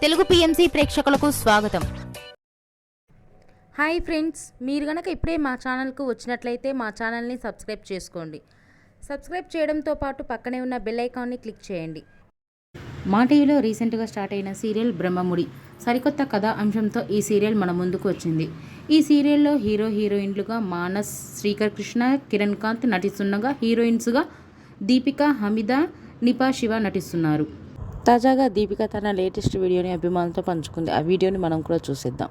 Telugu PMC ప్రేక్షకులకు స్వాగతం. Hi friends, మీరు గనక ఇప్పుడే మా ఛానల్కు వచ్చినట్లయితే మా ఛానల్ని సబ్స్క్రైబ్ చేసుకోండి. సబ్స్క్రైబ్ చేయడంతో పాటు పక్కనే ఉన్న బెల్ ఐకాన్ని క్లిక్ చేయండి. మా టీవీలో రీసెంట్గా స్టార్ట్ అయిన సీరియల్ బ్రహ్మముడి సరికొత్త కథా అంశంతో ఈ సీరియల్ మన ముందుకు వచ్చింది. ఈ సీరియల్లో హీరోయిన్లుగా మానస్, శ్రీకర్ కృష్ణ, కిరణ్ కాంత్ నటిస్తుండగా హీరోయిన్స్గా దీపిక, హమీద, నిపా శివ నటిస్తున్నారు. తాజాగా దీపిక తన లేటెస్ట్ వీడియోని అభిమానులతో పంచుకుంది. ఆ వీడియోని మనం కూడా చూసేద్దాం.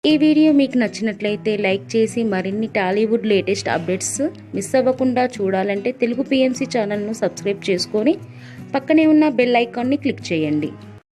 ఈ వీడియో మీకు నచ్చినట్లయితే లైక్ చేసి మరిన్ని టాలీవుడ్ లేటెస్ట్ అప్డేట్స్ మిస్ అవ్వకుండా చూడాలంటే తెలుగు పిఎంసి ఛానల్ను సబ్స్క్రైబ్ చేసుకొని పక్కనే ఉన్న బెల్ ఐకాన్ని క్లిక్ చేయండి.